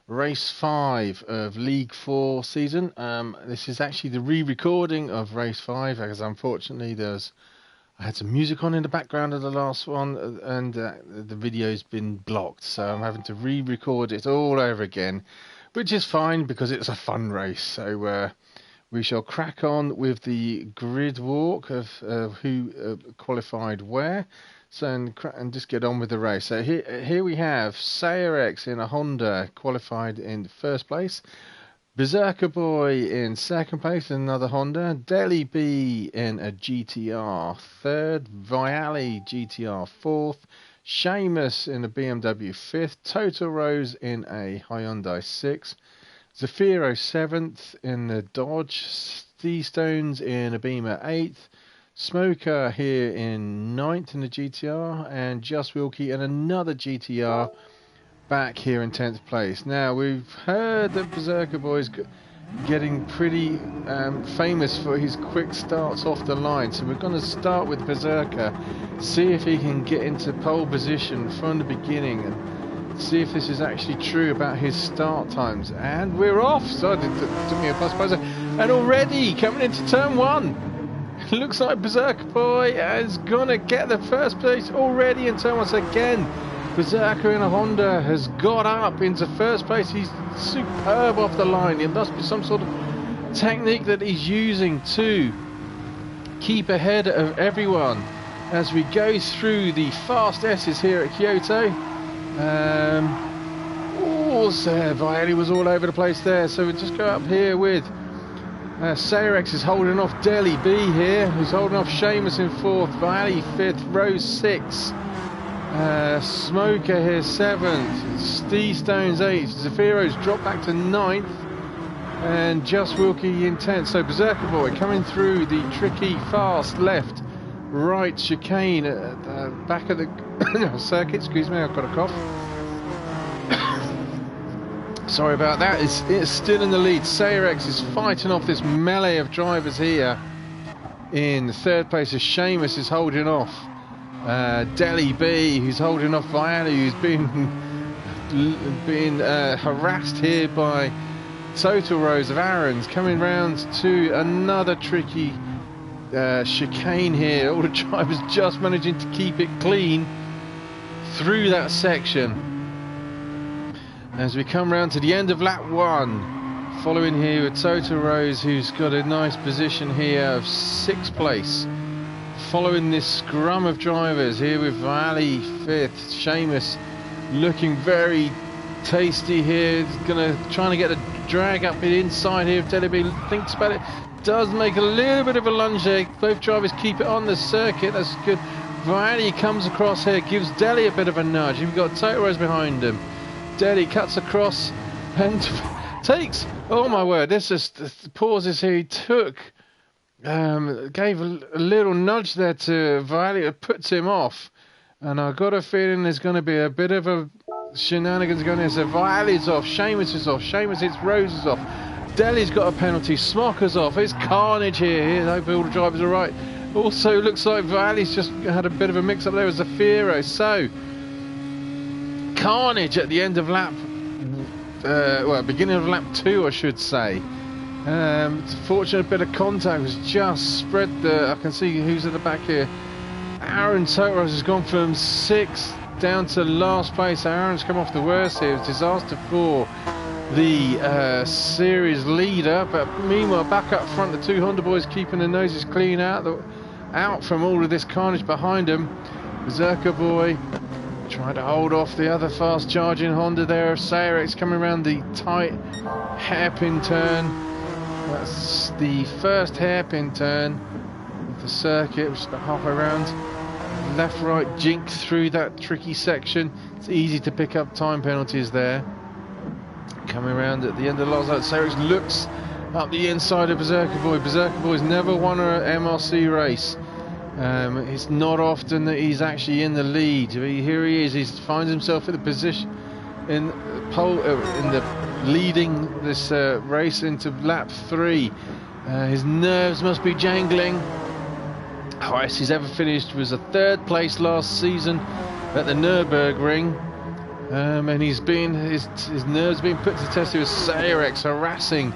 race 5 of League 4 season. This is actually the re-recording of race 5, because unfortunately I had some music on in the background of the last one, and the video's been blocked, so I'm having to re-record it all over again, which is fine because it's a fun race. So we shall crack on with the grid walk of who qualified where. So and just get on with the race. So here we have Sayrex in a Honda qualified in first place. Beserker-Boy in second place in another Honda. Deli B in a GTR third. Viali GTR fourth. Seamus in a BMW fifth. Total Rose in a Hyundai sixth. Zafiro seventh in the Dodge. Steve Stones in a Beamer eighth. Smoker here in ninth in the GTR, and Just Wilkie in another GTR back here in 10th place. Now, we've heard that Beserker-Boy's getting pretty famous for his quick starts off the line, so we're going to start with Berserker, see if he can get into pole position from the beginning and see if this is actually true about his start times. And we're off! So it took me a bus buzzer. And already coming into turn 1, looks like Beserker-Boy is going to get the first place already in turn 1 again. Berserker in a Honda has got up into first place. He's superb off the line. It must be some sort of technique that he's using to keep ahead of everyone as we go through the fast S's here at Kyoto. Also, Viali was all over the place there. So we'll just go up here with Sayrex is holding off Deli B here, who's holding off Seamus in fourth, Viali fifth, Rose sixth, Smoker here seventh, Steve Stones eighth, Zafiro's dropped back to ninth, and Just Wilkie in 10th. So Beserker-Boy coming through the tricky fast left right chicane at the back of the circuit. Excuse me, I've got a cough. Sorry about that. It's still in the lead. Sayrex is fighting off this melee of drivers here. In third place, as Seamus is holding off Deli B, who's holding off Viali, who's been harassed here by Total Rose of Aaron's, coming round to another tricky chicane here. All the drivers just managing to keep it clean through that section. As we come round to the end of lap 1, following here with Total Rose, who's got a nice position here of 6th place. Following this scrum of drivers here with Viali 5th, Seamus looking very tasty here. Trying to get a drag up the inside here. If Deli thinks about it, does make a little bit of a lunge there. Both drivers keep it on the circuit. That's good. Viali comes across here, gives Deli a bit of a nudge. You've got Total Rose behind him. Deli cuts across and takes, oh my word, this is the pauses here. He took, gave a little nudge there to Viali, it puts him off. And I've got a feeling there's going to be a bit of a shenanigans going on. So Viali's off, Seamus is off, Seamus hits Rose is off. Deli's got a penalty, Smocker's off. It's carnage here. I hope all the drivers are right. Also looks like Viali's just had a bit of a mix up there with Zafiro. So carnage at the end of lap, beginning of lap 2, I should say. It's a fortunate bit of contact was just spread I can see who's at the back here. Aaron Total Rose has gone from 6th down to last place. Aaron's come off the worst here. It's disaster for the series leader, but meanwhile back up front, the two Honda boys keeping their noses clean out from all of this carnage behind them. Beserker-Boy trying to hold off the other fast charging Honda there. Sayrex coming around the tight hairpin turn. That's the first hairpin turn of the circuit, which is about halfway around. Left right jink through that tricky section. It's easy to pick up time penalties there. Coming around at the end of the last lap, Sayrex looks up the inside of Beserker-Boy. Beserker-Boy's never won an MRC race. It's not often that he's actually in the lead. Here he is. He finds himself in the position in the leading this race into lap 3. His nerves must be jangling. Highest he's ever finished was a 3rd place last season at the Nürburgring. And his nerves being put to the test. It was Sayrex harassing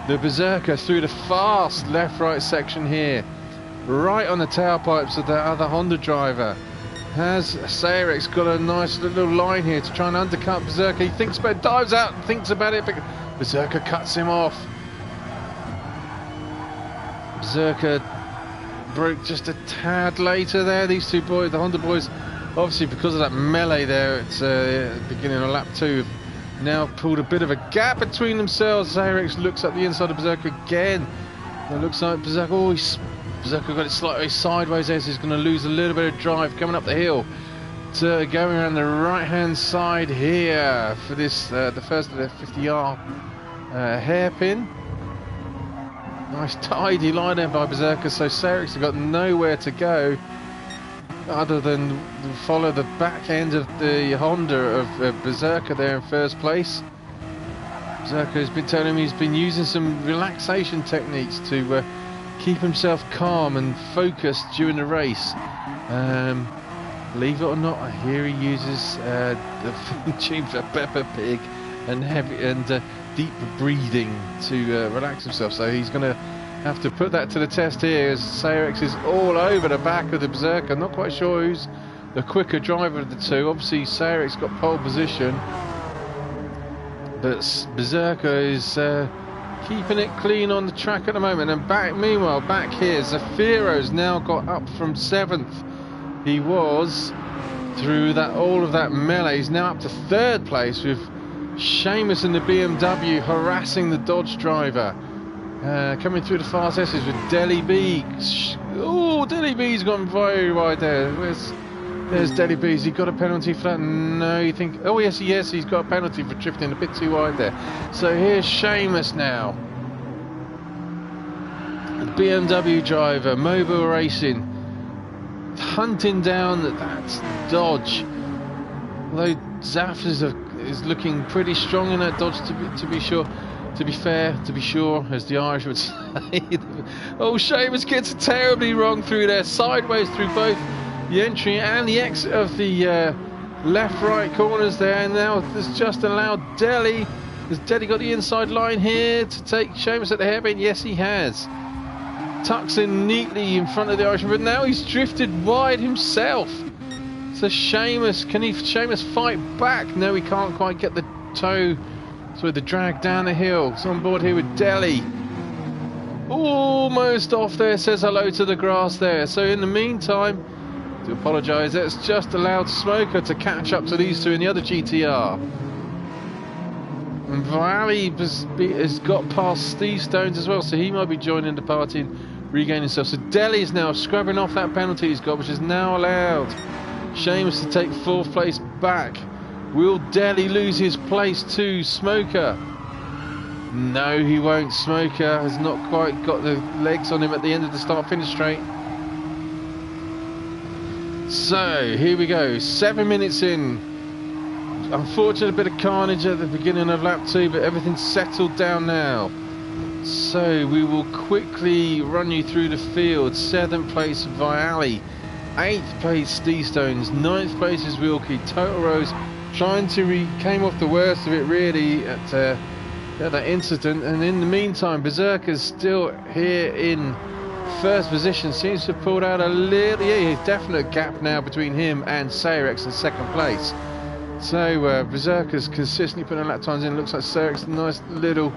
the Berserker through the fast left-right section here, right on the tailpipes of the other Honda driver. Has Sayrex got a nice little line here to try and undercut Berserker? He thinks about it, dives out and thinks about it, but Berserker cuts him off. Berserker broke just a tad later there. These two boys, the Honda boys, obviously because of that melee there at the beginning of lap 2, have now pulled a bit of a gap between themselves. Sayrex looks up the inside of Berserker again. It looks like Berserker, Berserker got it slightly sideways there, so he's going to lose a little bit of drive coming up the hill to going around the right hand side here for this the first of the 50R hairpin. Nice tidy line there by Berserker, so Sayrex has got nowhere to go other than follow the back end of the Honda of Berserker there in first place. Berserker has been telling me he's been using some relaxation techniques to keep himself calm and focused during the race. Believe it or not, I hear he uses the tubes of Peppa Pig and deep breathing to relax himself. So he's going to have to put that to the test here as Sayrex is all over the back of the Berserker. Not quite sure who's the quicker driver of the two. Obviously Sayrex got pole position, but Berserker is keeping it clean on the track at the moment. And meanwhile back here, Zafiro's now got up from 7th. He was through all of that melee. He's now up to 3rd place with Seamus in the BMW harassing the Dodge driver. Coming through the fast S's with Deli B. Oh, Deli B's gone very wide there. There's Deli B. Has he got a penalty for that? No, you think... Oh, yes, he's got a penalty for drifting a bit too wide there. So here's Seamus now. The BMW driver, Mobile Racing, hunting down that Dodge. Although Zaf is looking pretty strong in that Dodge, to be sure. To be fair, to be sure, as the Irish would say. Oh, Seamus gets it terribly wrong through there, sideways through both the entry and the exit of the left-right corners there. And now there's just allowed Deli. Has Deli got the inside line here to take Seamus at the hairpin? Yes, he has. Tucks in neatly in front of the Irishman, but now he's drifted wide himself. So Seamus, can Seamus fight back? No, he can't quite get the the drag down the hill. It's on board here with Deli. Almost off there, says hello to the grass there. So in the meantime, to apologise, that's just allowed Smoker to catch up to these two in the other GTR. And Valley has got past Steve Stones as well, so he might be joining the party and regaining himself. So Deli's now scrubbing off that penalty he's got, which is now allowed Seamus to take 4th place back. Will Deli lose his place to Smoker? No, he won't. Smoker has not quite got the legs on him at the end of the start-finish straight. So, here we go. 7 minutes in. Unfortunate bit of carnage at the beginning of lap 2, but everything's settled down now. So, we will quickly run you through the field. 7th place, Viali. 8th place, Steve Stones. 9th place is Wilkie. Total Rose trying to came off the worst of it really at that incident, and in the meantime Berserker's still here in 1st position. Seems to have pulled out a little, definite gap now between him and Sayrex in 2nd place. So Berserker's consistently putting lap times in. Looks like Sayrex nice little,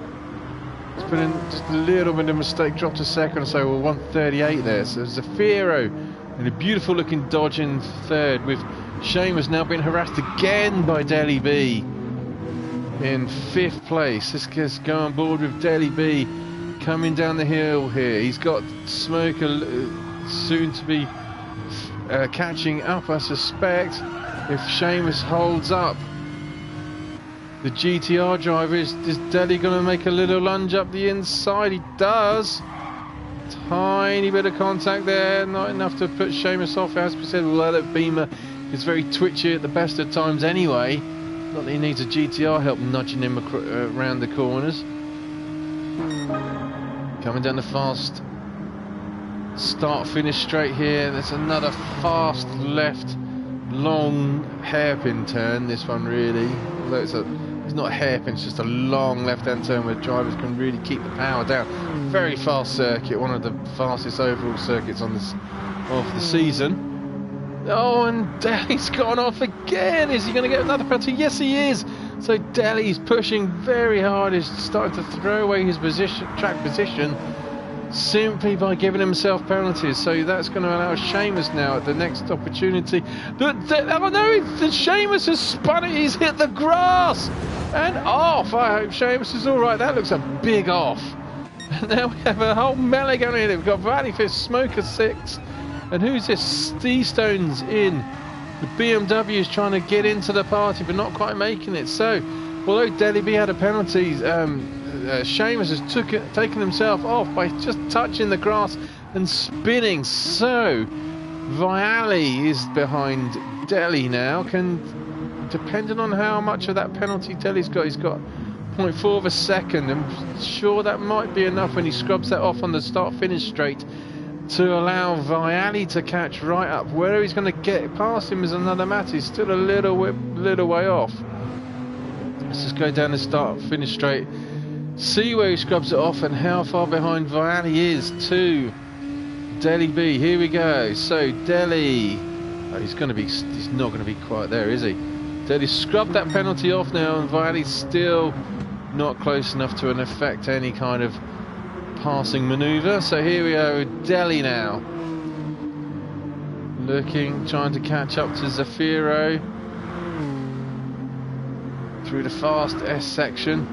he's put in just a little bit of mistake, dropped a 2nd or so, 138 there. So Zafiro in a beautiful looking Dodge in 3rd, with Seamus now being harassed again by Deli B in 5th place. Let's just go on board with Deli B coming down the hill here. He's got Smoker soon to be catching up, I suspect, if Seamus holds up. The GTR driver, is Deli going to make a little lunge up the inside? He does. Tiny bit of contact there, not enough to put Seamus off. As we said, well, that Beamer is very twitchy at the best of times anyway. Not that he needs a GTR help nudging him around the corners. Coming down the fast start finish straight here. There's another fast left long hairpin turn, this one really, although it's not a hairpin, it's just a long left-hand turn where drivers can really keep the power down. Very fast circuit, one of the fastest overall circuits on this of the season. Oh, and Delhi's gone off again. Is he going to get another penalty? Yes, he is. So Delhi's pushing very hard. He's starting to throw away his track position simply by giving himself penalties. So that's going to allow Seamus now at the next opportunity. Oh no, Seamus has spun it. He's hit the grass and off. I hope Seamus is all right. That looks a big off. And now we have a whole melee going in. We've got Valley 5th, Smoker 6th. And who's this? Stones in. The BMW is trying to get into the party, but not quite making it. So, although Delhi B had a penalty, Seamus has taken himself off by just touching the grass and spinning. So, Viali is behind Delhi now. Depending on how much of that penalty Delhi's got, he's got 0.4 of a second. I'm sure that might be enough when he scrubs that off on the start-finish straight to allow Viali to catch right up. Whether he's going to get past him is another matter. He's still a little way off. Let's just go down the start-finish straight, see where he scrubs it off and how far behind Viali is to Delhi B. Here we go. So Delhi, he's not going to be quite there, is he? Delhi scrubbed that penalty off now, and Viali's still not close enough to affect any kind of passing manoeuvre. So here we are with Delhi now, trying to catch up to Zafiro through the fast S section.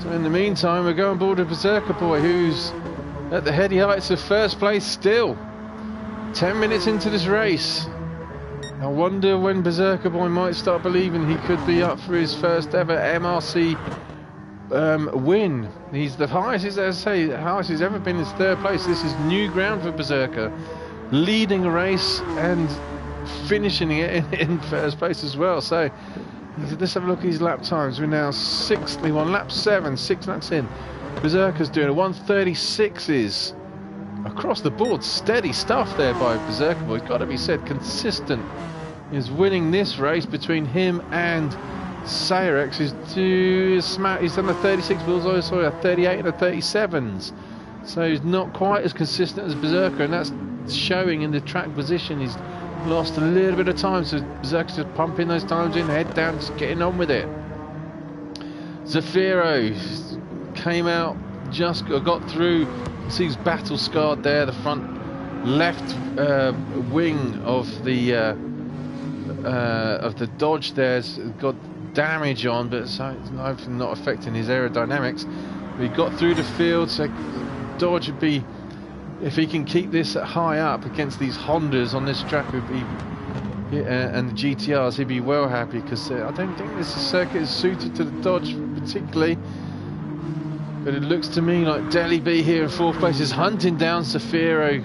So in the meantime, we're going aboard a Beserker-Boy who's at the heady heights of first place still. 10 minutes into this race. I wonder when Beserker-Boy might start believing he could be up for his first ever MRC win. He's the highest, as I say, the highest he's ever been is third place. This is new ground for Beserker, leading a race and finishing it in first place as well. So let's have a look at his lap times. We're now on lap 7, 6 laps in. Beserker's doing a 1:36s across the board. Steady stuff there by Beserker-Boy. Got to be said, consistent. He's winning this race between him and Sayrex. He's done a 36, but also a 38 and a 37s. So he's not quite as consistent as Beserker, and that's showing in the track position. He's lost a little bit of time, so Beserker's just pumping those times in, head down, just getting on with it. Zafiro came out, just got through. You see he's battle scarred there. The front left wing of the Dodge there's got damage on, but so it's not affecting his aerodynamics. We got through the field, so Dodge would be, if he can keep this high up against these Hondas on this track, would be, and the GTRs, he'd be well happy, because I don't think this circuit is suited to the Dodge particularly. But it looks to me like Delhi B here in fourth place is hunting down Zafiro,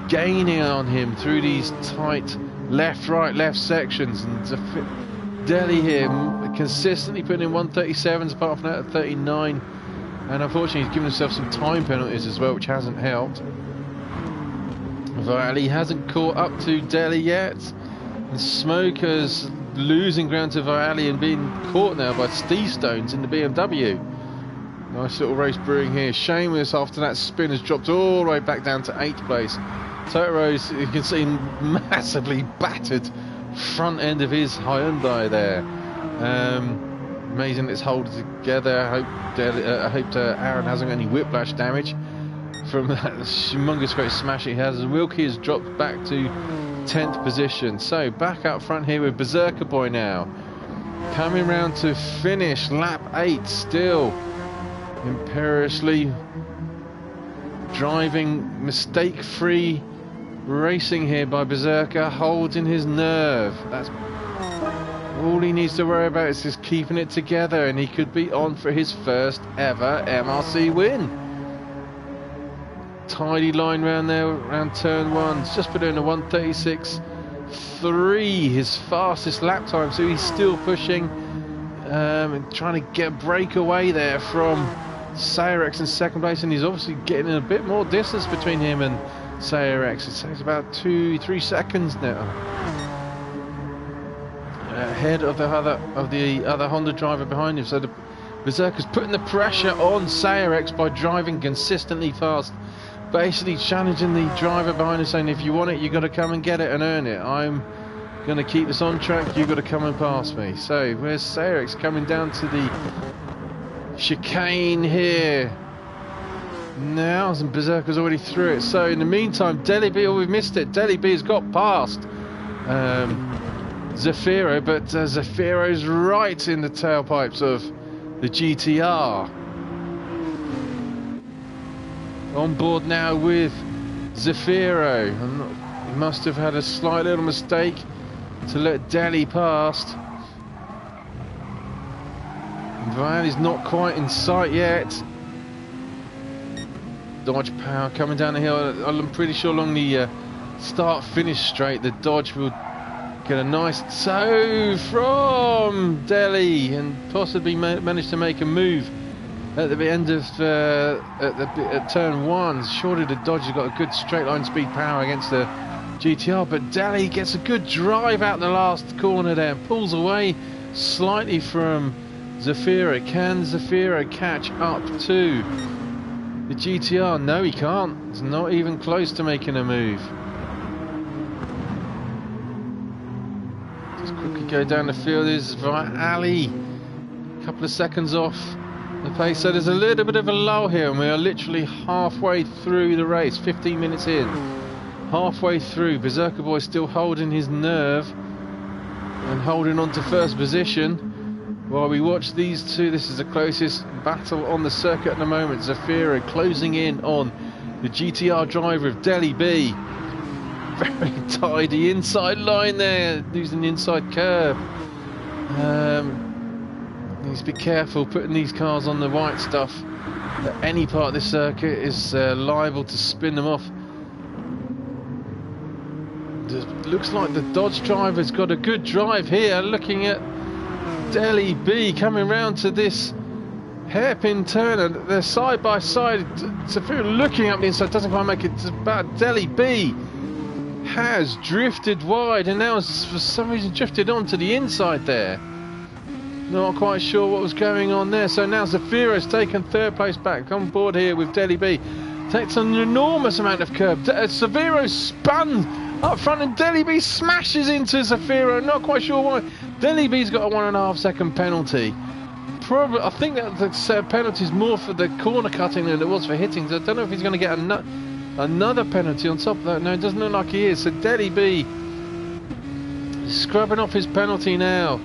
gaining on him through these tight left sections, and Delhi here consistently putting in 1:37s, apart from that at 39, and unfortunately he's given himself some time penalties as well, which hasn't helped. Viali hasn't caught up to Delhi yet, and Smoker's losing ground to Viali and being caught now by Stones in the BMW. Nice little race brewing here. Seamus, after that spin, has dropped all the way back down to 8th place. Toto's, you can see, massively battered front end of his Hyundai there. Amazing it's holding together. I hope Aaron hasn't got any whiplash damage from that humongous great smash he has. And Wilkie has dropped back to 10th position. So back up front here with Beserker-Boy now, coming round to finish lap 8, still imperiously driving, mistake-free racing here by Beserker, holding his nerve. That's all he needs to worry about, is just keeping it together, and he could be on for his first ever MRC win. Tidy line round there, around turn 1. He's just put in a 1:36.3, his fastest lap time, so he's still pushing and trying to get a break away there from Sayrex in second place, and he's obviously getting a bit more distance between him and Sayrex. It's about 2-3 seconds now. ahead of the other Honda driver behind him. So the Beserker's putting the pressure on Sayrex by driving consistently fast, basically challenging the driver behind him, saying if you want it, you got to come and get it and earn it. I'm going to keep this on track, you got to come and pass me. So where's Sayrex coming down to the chicane here now, and Beserker's already through it. So in the meantime, Deli B, oh, we've missed it, Deli B has got past Zafiro, but Zafiro's right in the tailpipes of the GTR. On board now with Zafiro. He must have had a slight little mistake to let Deli past. Vialli's not quite in sight yet. Dodge power coming down the hill. I'm pretty sure along the start-finish straight, the Dodge will get a nice tow from Deli and possibly manage to make a move at the end of at turn 1. Surely the Dodge has got a good straight line speed power against the GTR, but Deli gets a good drive out the last corner there and pulls away slightly from Zafiro. Can Zafiro catch up to the GTR? No, he can't. It's not even close to making a move. Just quickly go down the field. Is Vialli a couple of seconds off the pace, so there's a little bit of a lull here, and we are literally halfway through the race, 15 minutes in, halfway through. Beserker-Boy still holding his nerve and holding on to first position while we watch these two. This is the closest battle on the circuit at the moment. Zafiro closing in on the GTR driver of Deli B. Very tidy inside line there, losing the inside curb. Needs to be careful putting these cars on the white stuff. Any part of this circuit is liable to spin them off. It looks like the Dodge driver's got a good drive here, looking at Deli B coming round to this hairpin turn, and they're side by side. Zafiro looking up the inside, doesn't quite make it, but Deli B has drifted wide and now has for some reason drifted onto the inside there. Not quite sure what was going on there. So now Zafiro's taken third place back on board here with Deli B. Takes an enormous amount of curb. Zafiro spun up front and Deli B smashes into Zafiro. Not quite sure why. Deli B's got a 1.5 second penalty. Probably, I think that the penalty is more for the corner cutting than it was for hitting. So I don't know if he's going to get another penalty on top of that. No, it doesn't look like he is. So Deli B is scrubbing off his penalty now.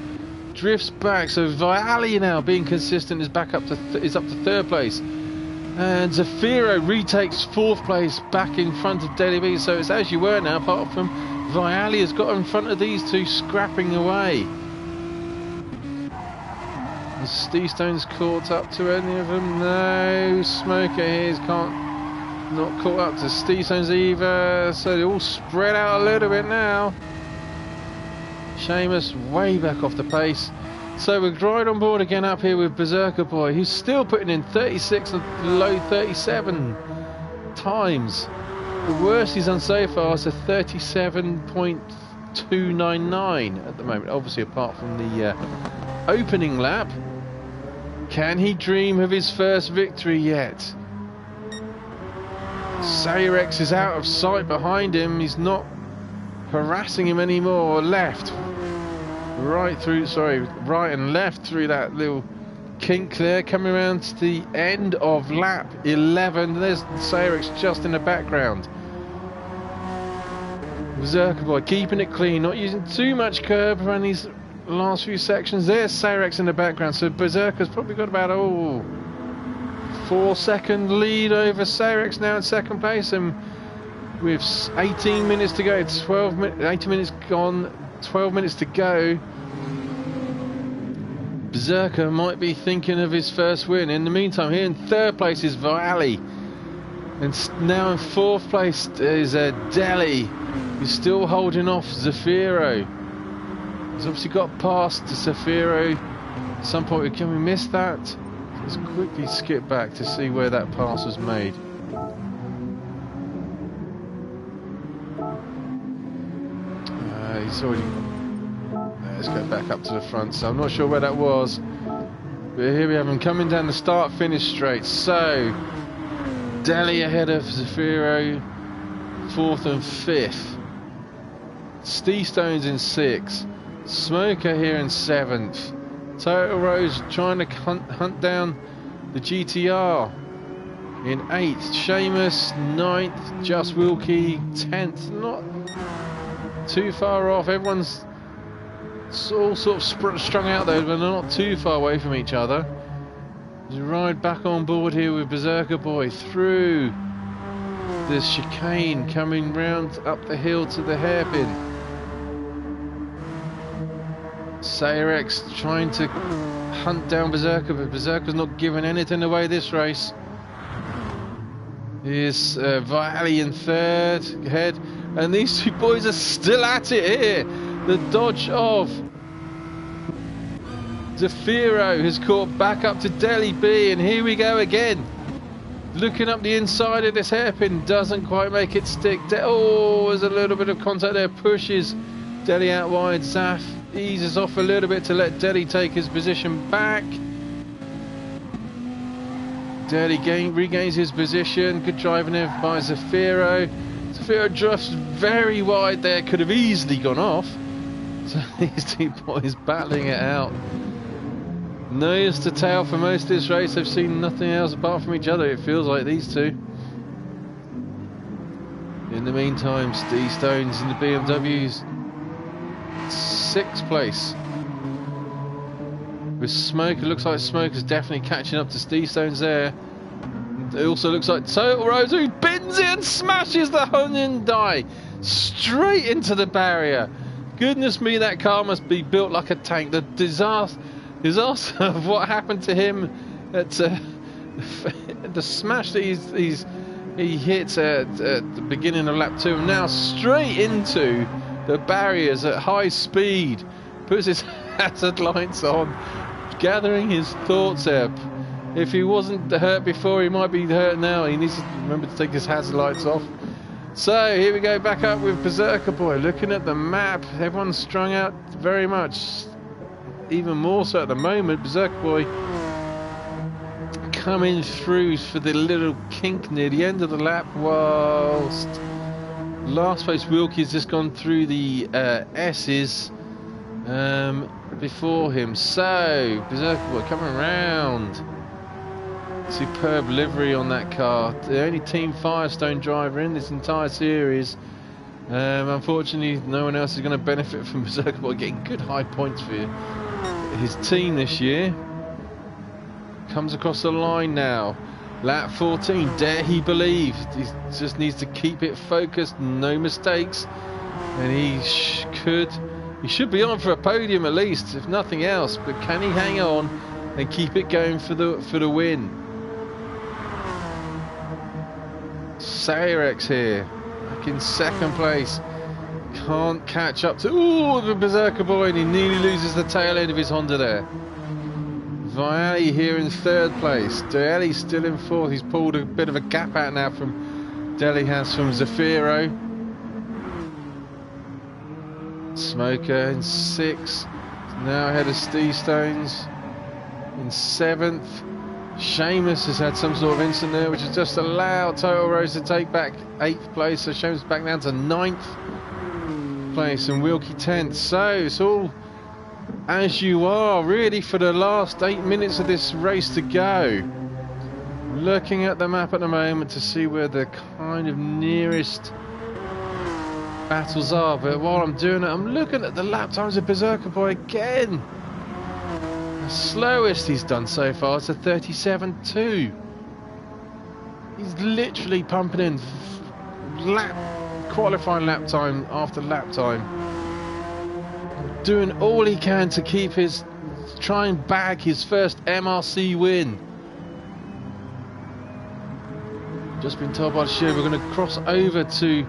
Drifts back, so Vialli now being consistent is back up to up to third place, and Zafiro retakes fourth place back in front of Deli B. So it's as you were now, apart from Vialli has got in front of these two scrapping away. Has Steve Stone's caught up to any of them? No, Smoker here not caught up to Steve Stone's either. So they're all spread out a little bit now. Seamus way back off the pace. So we're right on board again up here with Beserker-Boy, who's still putting in 36 and low 37 times. The worst he's done so far is a 37.299 at the moment, obviously apart from the opening lap. Can he dream of his first victory yet? Sayrex is out of sight behind him. He's not harassing him anymore. Right and left through that little kink there, coming around to the end of lap 11. There's Sayrex just in the background. Beserker-Boy keeping it clean, not using too much curb around these last few sections. There's Sayrex in the background, so Beserker's probably got about 4 second lead over Sayrex now in second place, and with 18 minutes to go, 18 minutes gone, 12 minutes to go. Beserker might be thinking of his first win. In the meantime, here in third place is Vialli, and now in fourth place is Deli, who's still holding off Zafiro. He's obviously got past Zafiro at some point. Can we miss that? Let's quickly skip back to see where that pass was made. He's already... let's go back up to the front. So I'm not sure where that was, but here we have him coming down the start-finish straight. So Delhi ahead of Zafiro, 4th and 5th. Steve Stones in 6th. Smoker here in 7th. Total Rose trying to hunt down the GTR in 8th. Seamus 9th. Just Wilkie 10th. Not too far off. Everyone's all sort of strung out there, but they're not too far away from each other. As we ride back on board here with Beserker-Boy through the chicane, coming round up the hill to the hairpin. Sayrex trying to hunt down Beserker, but Beserker's not giving anything away this race. Here's Viali in 3rd ahead, and these two boys are still at it here. The dodge of Zafiro has caught back up to Delhi B, and here we go again. Looking up the inside of this hairpin, doesn't quite make it stick. Oh, there's a little bit of contact there, pushes Delhi out wide. Zaf eases off a little bit to let Delhi take his position back. Delhi regains his position. Good driving there by Zafiro. Zafiro drifts very wide there, could have easily gone off. So these two boys battling it out. Nose to tail for most of this race. They've seen nothing else apart from each other, it feels like, these two. In the meantime, Steve Stones in the BMW's 6th place. With Smoke, it looks like Smoker's definitely catching up to Steve Stones there. It also looks like Total Rose, who bins it and smashes the Hyundai straight into the barrier. Goodness me, that car must be built like a tank. The disaster of what happened to him at the smash that he hits at the beginning of lap 2, and now straight into the barriers at high speed. Puts his hazard lights on, gathering his thoughts up. If he wasn't hurt before, he might be hurt now. He needs to remember to take his hazard lights off. So here we go, back up with Beserker-Boy. Looking at the map, everyone's strung out very much. Even more so at the moment. Beserker-Boy coming through for the little kink near the end of the lap, whilst last place Wilkie's just gone through the S's before him. So Beserker-Boy coming around. Superb livery on that car. The only Team Firestone driver in this entire series. Unfortunately, no one else is going to benefit from Beserker-Boy getting good high points for his team this year. Comes across the line now. Lap 14. Dare he believe? He just needs to keep it focused, no mistakes, and he should be on for a podium at least, if nothing else. But can he hang on and keep it going for the win? Sayrex here, back in 2nd place. Can't catch up to the Beserker-Boy, and he nearly loses the tail end of his Honda there. Viali here in 3rd place. Delhi still in 4th. He's pulled a bit of a gap out now from Delhi has from Zafiro. Smoker in 6th. Now ahead of Steve Stones in 7th. Seamus has had some sort of incident there, which has just allowed Total Rose to take back 8th place. So Seamus back down to 9th place and Wilkie 10th. So it's all as you are really for the last 8 minutes of this race to go. Looking at the map at the moment to see where the kind of nearest battles are, but while I'm doing it, I'm looking at the lap times of Beserker-Boy again. The slowest he's done so far is a 37.2. He's literally pumping in qualifying lap time after lap time, doing all he can to keep try and bag his first MRC win. Just been told by the show we're going to cross over to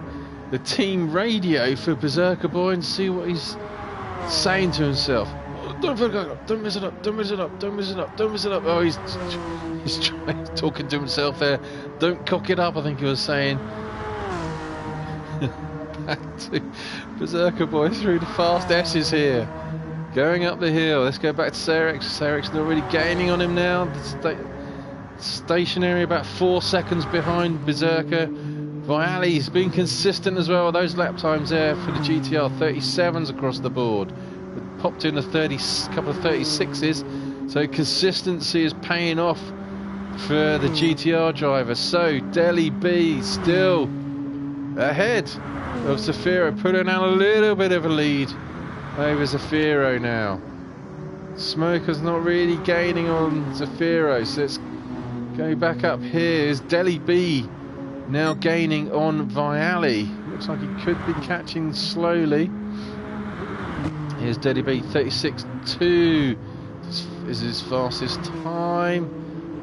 the team radio for Beserker-Boy and see what he's saying to himself. Oh, don't mess it up, don't mess it up, don't mess it up, don't mess it up. Oh, he's talking to himself there. Don't cock it up, I think he was saying. Back to Beserker-Boy through the fast S's here. Going up the hill. Let's go back to Serex. Serex not really gaining on him now. Stationary, about 4 seconds behind Beserker. Vialli's been consistent as well. Those lap times there for the GTR, 37s across the board. Popped in a couple of 36s. So consistency is paying off for the GTR driver. So Deli B still ahead of Zafiro, putting out a little bit of a lead over Zafiro now. Smoker's not really gaining on Zafiro, so let's go back up here. Is Deli B now gaining on Vialli? Looks like he could be catching slowly. Here's Deli B, 36.2 is his fastest time,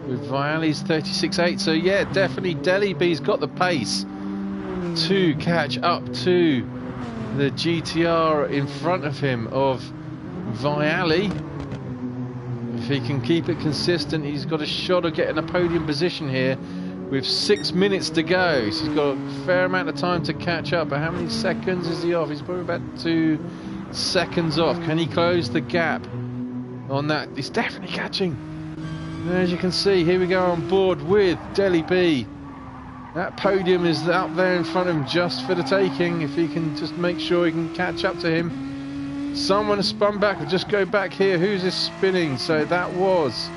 with Vialli's 36.8. So yeah, definitely Deli B's got the pace to catch up to the GTR in front of him of Vialli. If he can keep it consistent, he's got a shot of getting a podium position here with 6 minutes to go. So he's got a fair amount of time to catch up. But how many seconds is he off? He's probably about 2 seconds off. Can he close the gap on that? He's definitely catching. And as you can see, here we go on board with Deli B. That podium is up there in front of him just for the taking. If he can just make sure he can catch up to him. Someone has spun back. We'll just go back here. Who's this spinning? So that was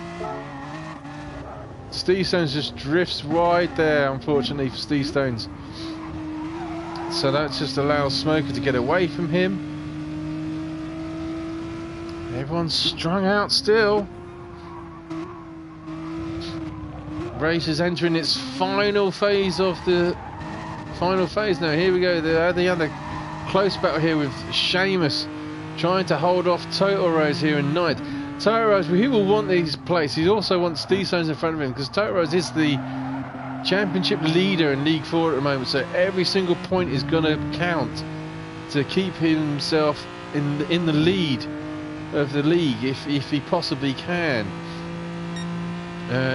Steve Stones. Just drifts wide there, unfortunately, for Steve Stones. So that just allows Smoker to get away from him. Everyone's strung out still. Race is entering its final phase of the final phase now. Here we go, the other close battle here with Seamus trying to hold off Total Rose here in ninth. Total Rose, he will want these places. He also wants Steve Stones in front of him because Total Rose is the championship leader in League 4 at the moment, so every single point is going to count to keep himself in the lead of the league if he possibly can.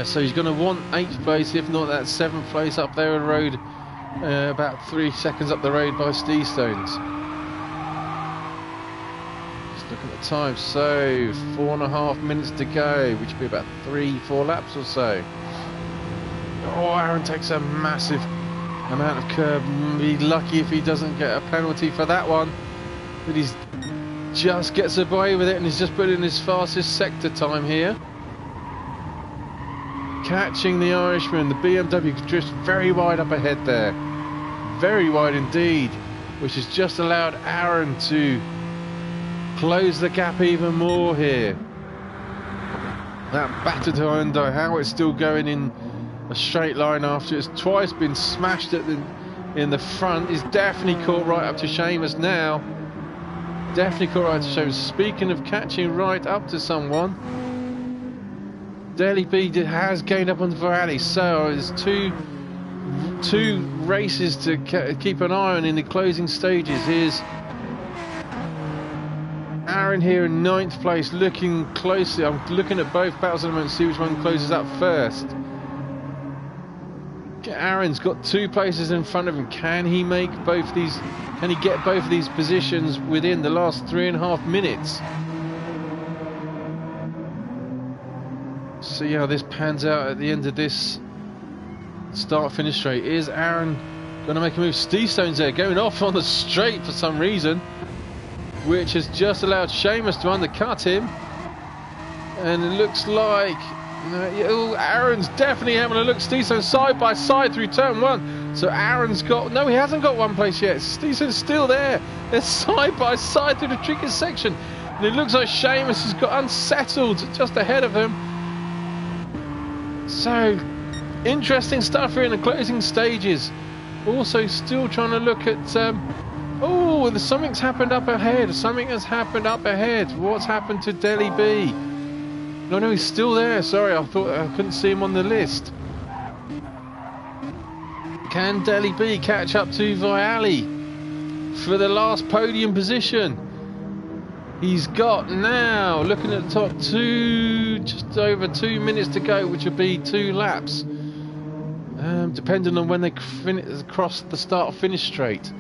So he's going to want 8th place, if not that 7th place up there on the road, about 3 seconds up the road by Steve Stones. Just looking at the time, so 4.5 minutes to go, which would be about 3-4 laps or so. Oh, Aaron takes a massive amount of curb. Be lucky if he doesn't get a penalty for that one, but he's just gets away with it, and he's just put in his fastest sector time here. Catching the Irishman, the BMW drifts very wide up ahead there. Very wide indeed, which has just allowed Aaron to close the gap even more here. That battered Hyundai, how it's still going in a straight line after it's twice been smashed in the front. Is definitely caught right up to Seamus now. Definitely caught right up to Seamus. Speaking of catching right up to someone, Deli B has gained up on Vialli, so there's two races to keep an eye on in the closing stages. Here's Aaron here in 9th place, looking closely. I'm looking at both battles at the moment to see which one closes up first. Aaron's got 2 places in front of him. Can he make both these? Can he get both of these positions within the last 3.5 minutes? See how this pans out at the end of this start-finish straight. Is Aaron going to make a move? Steve Stones there going off on the straight for some reason, which has just allowed Seamus to undercut him. And it looks like Aaron's definitely having a look. Steve Stones side by side through turn 1. So Aaron's got, no, he hasn't got 1 place yet. Steve Stones still there. They're side by side through the trickiest section. And it looks like Seamus has got unsettled just ahead of him. So interesting stuff here in the closing stages. Also still trying to look at oh, something's happened up ahead. Something has happened up ahead. What's happened to Deli B? No, he's still there. Sorry, I thought I couldn't see him on the list. Can Deli B catch up to Vialli for the last podium position? He's got now, looking at the top 2, just over 2 minutes to go, which would be 2 laps, depending on when they cross the start-finish straight.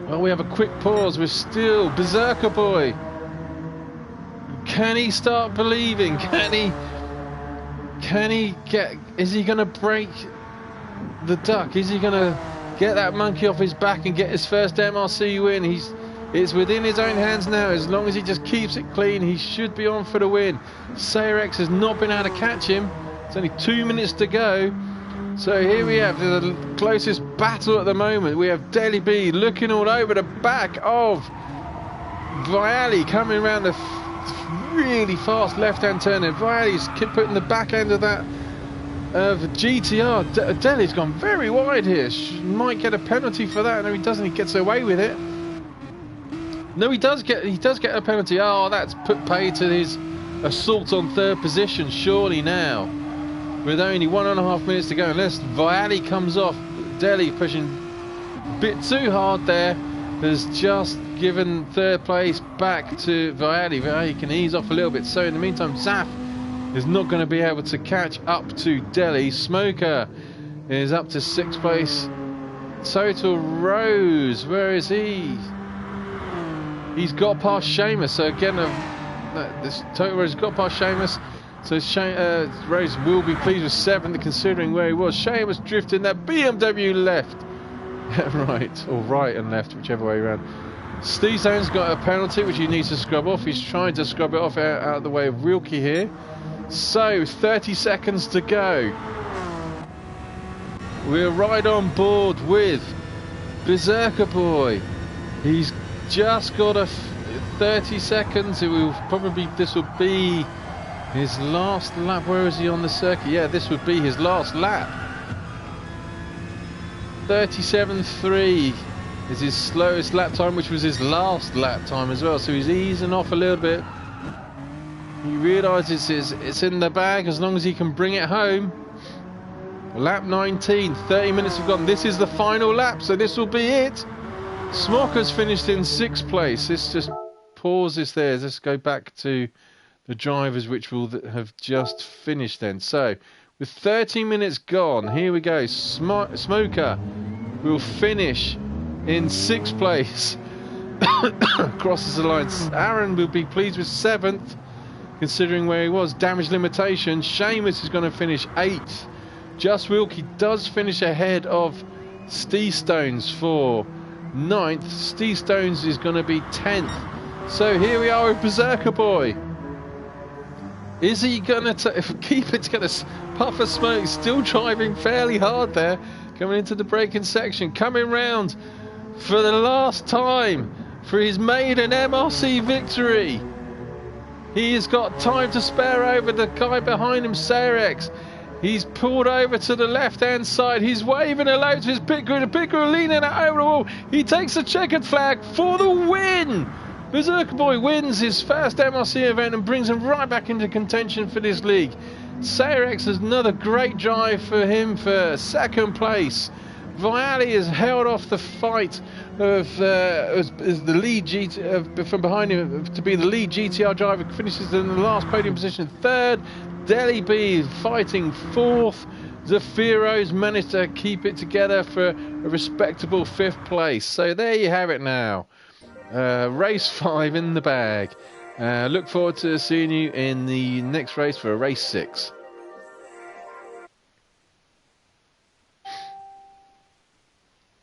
Well, we have a quick pause. We're still Beserker-Boy. Can he start believing? Can he get? Is he going to break the duck? Is he going to get that monkey off his back and get his first MRC win? It's within his own hands now. As long as he just keeps it clean, he should be on for the win. Sayrex has not been able to catch him. It's only 2 minutes to go. So here we have the closest battle at the moment. We have Deli B looking all over the back of Viali, coming around the really fast left-hand turn. And Viali's putting the back end of that of GTR. Deli's gone very wide here. Might get a penalty for that. No, he doesn't. He gets away with it. No, he does get a penalty. Oh, that's put pay to his assault on third position. Surely now, with only 1.5 minutes to go, unless Viali comes off. Deli pushing a bit too hard there, has just given third place back to Viali. Viali can ease off a little bit. So in the meantime, Zaf is not going to be able to catch up to Deli. Smoker is up to 6th place. Total Rose, where is he? He's got past Seamus. So again, this Total Rose got past Seamus. So Rose will be pleased with 7th, considering where he was. Seamus drifting that BMW left. Right, or right and left, whichever way around. Steve Stone's got a penalty which he needs to scrub off. He's trying to scrub it off out of the way of Wilkie here. So 30 seconds to go. We're right on board with Beserker-Boy. He's just got a 30 seconds. This will be his last lap. Where is he on the circuit? Yeah, this would be his last lap. 37.3 is his slowest lap time, which was his last lap time as well. So he's easing off a little bit. He realises it's in the bag as long as he can bring it home. Lap 19, 30 minutes have gone. This is the final lap, so this will be it. Smocker's finished in 6th place. This just pauses there. Let's go back to the drivers, which will have just finished then. So with 30 minutes gone, here we go. Smoker will finish in 6th place. Crosses the line. Aaron will be pleased with 7th, considering where he was. Damage limitation. Seamus is going to finish 8th. Just Wilkie does finish ahead of Steve Stones for 9th. Steve Stones is going to be 10th. So here we are with Beserker-Boy. Is he going to keep it together? Puff of smoke, still driving fairly hard there. Coming into the braking section. Coming round for the last time for his maiden MRC victory. He has got time to spare over the guy behind him, Sayrex. He's pulled over to the left-hand side. He's waving hello to his pit crew. The pit crew leaning over the wall. He takes the checkered flag for the win. Beserker-Boy wins his first MRC event and brings him right back into contention for this league. Sayrex has another great drive for him for 2nd place. Viali has held off the fight of as the lead from behind him to be the lead GTR driver. Finishes in the last podium position 3rd. Deli B fighting 4th. Zafiro's managed to keep it together for a respectable 5th place. So there you have it now. Race 5 in the bag. Look forward to seeing you in the next race for race 6.